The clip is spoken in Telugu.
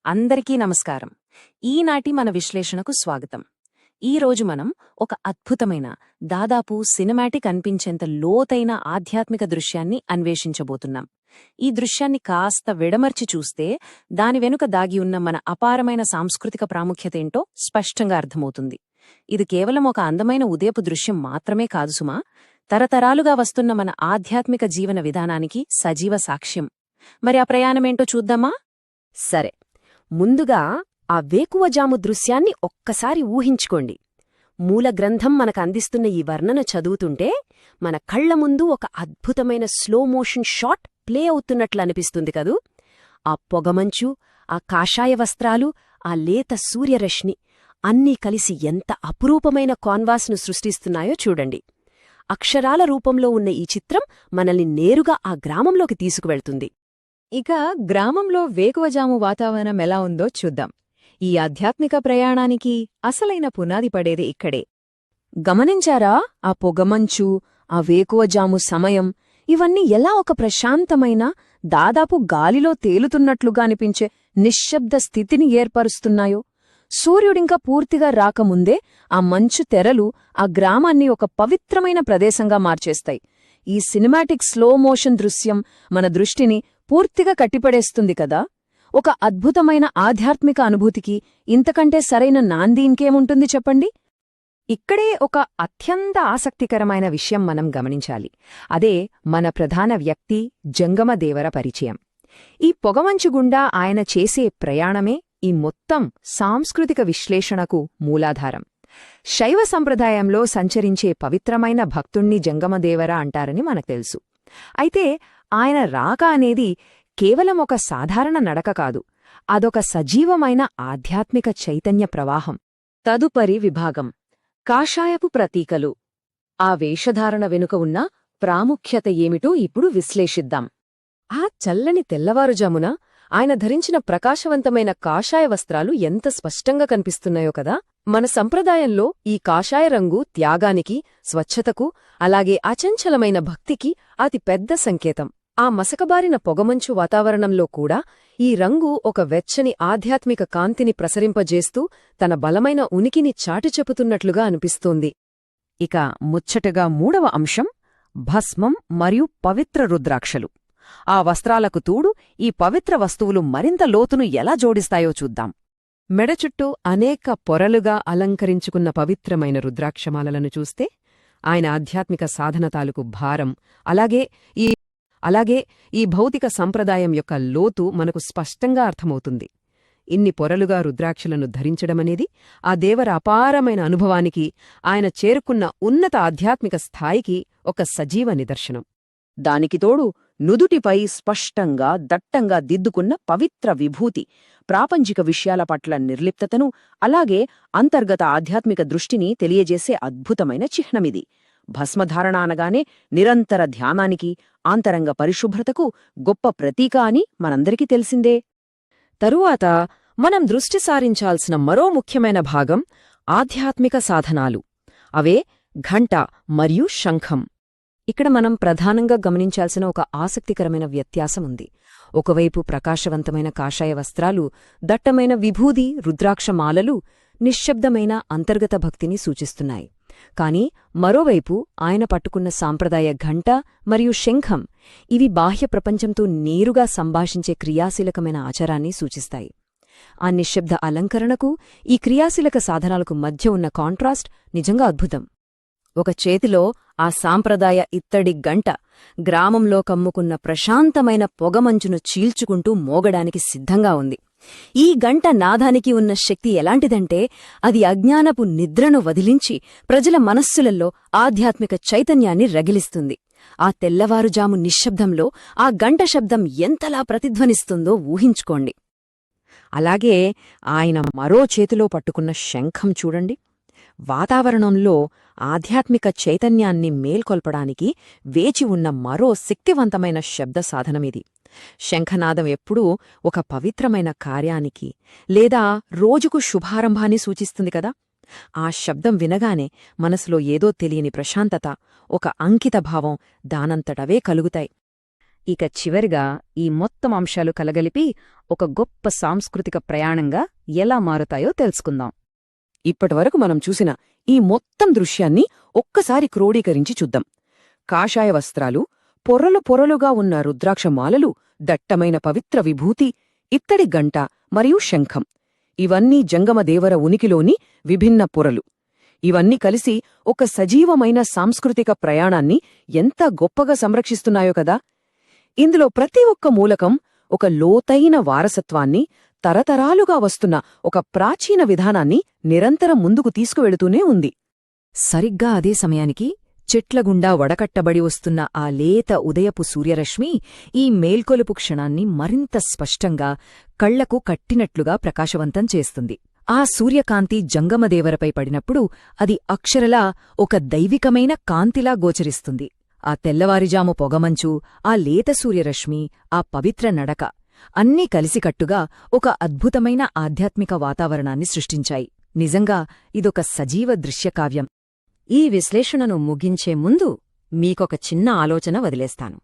అందరికీ నమస్కారం. ఈనాటి మన విశ్లేషణకు స్వాగతం. ఈరోజు మనం ఒక అద్భుతమైన, దాదాపు సినిమాటిక్ అనిపించేంత లోతైన ఆధ్యాత్మిక దృశ్యాన్ని అన్వేషించబోతున్నాం. ఈ దృశ్యాన్ని కాస్త విడమర్చి చూస్తే దాని వెనుక దాగి ఉన్న మన అపారమైన సాంస్కృతిక ప్రాముఖ్యతేంటో స్పష్టంగా అర్థమవుతుంది. ఇది కేవలం ఒక అందమైన ఉదయపు దృశ్యం మాత్రమే కాదు సుమా, తరతరాలుగా వస్తున్న మన ఆధ్యాత్మిక జీవన విధానానికి సజీవ సాక్ష్యం. మరి ఆ ప్రయాణమేంటో చూద్దామా? సరే, ముందుగా ఆ వేకువజాము దృశ్యాన్ని ఒక్కసారి ఊహించుకోండి. మూల గ్రంథం మనకందిస్తున్న ఈ వర్ణన చదువుతుంటే మన కళ్ల ముందు ఒక అద్భుతమైన స్లో మోషన్ షాట్ ప్లే అవుతున్నట్లనిపిస్తుంది కదూ. ఆ పొగమంచు, ఆ కాషాయ వస్త్రాలు, ఆ లేత సూర్యరశ్మి అన్నీ కలిసి ఎంత అపురూపమైన కాన్వాస్ను సృష్టిస్తున్నాయో చూడండి. అక్షరాల రూపంలో ఉన్న ఈ చిత్రం మనల్ని నేరుగా ఆ గ్రామంలోకి తీసుకువెళ్తుంది. ఇక గ్రామంలో వేకువజాము వాతావరణం ఎలా ఉందో చూద్దాం. ఈ ఆధ్యాత్మిక ప్రయాణానికి అసలైన పునాది పడేది ఇక్కడే. గమనించారా? ఆ పొగమంచు, ఆ వేకువజాము సమయం, ఇవన్నీ ఎలా ఒక ప్రశాంతమైన, దాదాపు గాలిలో తేలుతున్నట్లుగా అనిపించే నిశ్శబ్ద స్థితిని ఏర్పరుస్తున్నాయో. సూర్యుడింకా పూర్తిగా రాకముందే ఆ మంచు తెరలు ఆ గ్రామాన్ని ఒక పవిత్రమైన ప్రదేశంగా మార్చేస్తాయి. ఈ సినిమాటిక్ స్లో మోషన్ దృశ్యం మన దృష్టిని పూర్తిగా కట్టిపడేస్తుంది కదా. ఒక అద్భుతమైన ఆధ్యాత్మిక అనుభూతికి ఇంతకంటే సరైన నాంది ఇంకేముంటుంది చెప్పండి. ఇక్కడే ఒక అత్యంత ఆసక్తికరమైన విషయం మనం గమనించాలి. అదే మన ప్రధాన వ్యక్తి జంగమదేవర పరిచయం. ఈ పొగమంచుగుండా ఆయన చేసే ప్రయాణమే ఈ మొత్తం సాంస్కృతిక విశ్లేషణకు మూలాధారం. శైవ సంప్రదాయంలో సంచరించే పవిత్రమైన భక్తుణ్ణి జంగమదేవర అంటారని మనకు తెలుసు. అయితే ఆయన రాక అనేది కేవలం ఒక సాధారణ నడక కాదు, అదొక సజీవమైన ఆధ్యాత్మిక చైతన్య ప్రవాహం. తదుపరి విభాగం కాషాయపు ప్రతీకలు. ఆ వేషధారణ వెనుక ఉన్న ప్రాముఖ్యత ఏమిటో ఇప్పుడు విశ్లేషిద్దాం. ఆ చల్లని తెల్లవారుజామున ఆయన ధరించిన ప్రకాశవంతమైన కాషాయ వస్త్రాలు ఎంత స్పష్టంగా కనిపిస్తున్నాయో కదా. మన సంప్రదాయంలో ఈ కాషాయ రంగు త్యాగానికి, స్వచ్ఛతకు, అలాగే అచంచలమైన భక్తికి అతి పెద్ద సంకేతం. ఆ మసకబారిన పొగమంచు వాతావరణంలో కూడా ఈ రంగు ఒక వెచ్చని ఆధ్యాత్మిక కాంతిని ప్రసరింపజేస్తూ తన బలమైన ఉనికిని చాటిచెపుతున్నట్లుగా అనిపిస్తోంది. ఇక ముచ్చటగా మూడవ అంశం భస్మం మరియు పవిత్ర రుద్రాక్షలు. ఆ వస్త్రాలకు తోడు ఈ పవిత్ర వస్తువులు మరింత లోతును ఎలా జోడిస్తాయో చూద్దాం. మెడ చుట్టూ అనేక పొరలుగా అలంకరించుకున్న పవిత్రమైన రుద్రాక్షమాలలను చూస్తే ఆయన ఆధ్యాత్మిక సాధన తాలూకు భారం, అలాగే ఈ భౌతిక సంప్రదాయం యొక్క లోతు మనకు స్పష్టంగా అర్థమవుతుంది. ఇన్ని పొరలుగా రుద్రాక్షలను ధరించడమనేది ఆ దేవర అపారమైన అనుభవానికి, ఆయన చేరుకున్న ఉన్నత ఆధ్యాత్మిక స్థాయికి ఒక సజీవ నిదర్శనం. దానికి తోడు నుదుటిపై స్పష్టంగా దట్టంగా దిద్దుకున్న పవిత్ర విభూతి ప్రాపంచిక విషయాల పట్ల నిర్లిప్తతను, అలాగే అంతర్గత ఆధ్యాత్మిక దృష్టిని తెలియజేసే అద్భుతమైన చిహ్నమిది. భస్మధారణ అనగానే నిరంతర ధ్యానానికి, ఆంతరంగ పరిశుభ్రతకు గొప్ప ప్రతీక అని మనందరికీ తెలిసిందే. తరువాత మనం దృష్టి సారించాల్సిన మరో ముఖ్యమైన భాగం ఆధ్యాత్మిక సాధనాలు. అవే ఘంట మరియు శంఖం. ఇక్కడ మనం ప్రధానంగా గమనించాల్సిన ఒక ఆసక్తికరమైన వ్యత్యాసముంది. ఒకవైపు ప్రకాశవంతమైన కాషాయ వస్త్రాలు, దట్టమైన విభూది, రుద్రాక్షమాలలు నిశ్శబ్దమైన అంతర్గత భక్తిని సూచిస్తున్నాయి. కాని మరోవైపు ఆయన పట్టుకున్న సాంప్రదాయ ఘంట మరియు శంఖం, ఇవి బాహ్య ప్రపంచంతో నేరుగా సంభాషించే క్రియాశీలకమైన ఆచారాన్ని సూచిస్తాయి. ఆ నిశ్శబ్ద అలంకరణకు, ఈ క్రియాశీలక సాధనాలకు మధ్య ఉన్న కాంట్రాస్ట్ నిజంగా అద్భుతం. ఒక చేతిలో ఆ సాంప్రదాయ ఇత్తడి గంట గ్రామంలో కమ్ముకున్న ప్రశాంతమైన పొగమంచును చీల్చుకుంటూ మోగడానికి సిద్ధంగా ఉంది. ఈ గంట నాదానికి ఉన్న శక్తి ఎలాంటిదంటే అది అజ్ఞానపు నిద్రను వదిలించి ప్రజల మనస్సులలో ఆధ్యాత్మిక చైతన్యాన్ని రగిలిస్తుంది. ఆ తెల్లవారుజాము నిశ్శబ్దంలో ఆ గంట శబ్దం ఎంతలా ప్రతిధ్వనిస్తుందో ఊహించుకోండి. అలాగే ఆయన మరో చేతిలో పట్టుకున్న శంఖం చూడండి. వాతావరణంలో ఆధ్యాత్మిక చైతన్యాన్ని మేల్కొల్పడానికి వేచి ఉన్న మరో శక్తివంతమైన శబ్ద సాధనమిది. శంఖనాదం ఎప్పుడూ ఒక పవిత్రమైన కార్యానికి లేదా రోజుకు శుభారంభాన్ని సూచిస్తుంది కదా. ఆ శబ్దం వినగానే మనసులో ఏదో తెలియని ప్రశాంతత, ఒక అంకితభావం దానంతటవే కలుగుతాయి. ఇక చివరిగా ఈ మొత్తం అంశాలు కలగలిపి ఒక గొప్ప సాంస్కృతిక ప్రయాణంగా ఎలా మారుతాయో తెలుసుకుందాం. ఇప్పటివరకు మనం చూసిన ఈ మొత్తం దృశ్యాన్ని ఒక్కసారి క్రోడీకరించి చూద్దాం. కాషాయ వస్త్రాలు, పొరలు పొరలుగా ఉన్న రుద్రాక్షమాలలు, దట్టమైన పవిత్ర విభూతి, ఇత్తడి గంట మరియు శంఖం ఇవన్నీ జంగమదేవర ఉనికిలోని విభిన్న పొరలు. ఇవన్నీ కలిసి ఒక సజీవమైన సాంస్కృతిక ప్రయాణాన్ని ఎంత గొప్పగా సంరక్షిస్తున్నాయో కదా. ఇందులో ప్రతి ఒక్క మూలకం ఒక లోతైన వారసత్వాన్ని, తరతరాలుగా వస్తున్న ఒక ప్రాచీన విధానాన్ని నిరంతరం ముందుకు తీసుకువెళుతూనే ఉంది. సరిగ్గా అదే సమయానికి చెట్లగుండా వడకట్టబడి వస్తున్న ఆ లేత ఉదయపు సూర్యరశ్మి ఈ మేల్కొలుపు క్షణాన్ని మరింత స్పష్టంగా, కళ్లకు కట్టినట్లుగా ప్రకాశవంతం చేస్తుంది. ఆ సూర్యకాంతి జంగమదేవరపై పడినప్పుడు అది అక్షరలా ఒక దైవికమైన కాంతిలా గోచరిస్తుంది. ఆ తెల్లవారిజాము పొగమంచు, ఆ లేత సూర్యరశ్మి, ఆ పవిత్ర నడక అన్నీ కలిసికట్టుగా ఒక అద్భుతమైన ఆధ్యాత్మిక వాతావరణాన్ని సృష్టించాయి. నిజంగా ఇదొక సజీవ దృశ్యకావ్యం. ఈ విశ్లేషణను ముగించే ముందు మీకొక చిన్న ఆలోచన వదిలేస్తాను.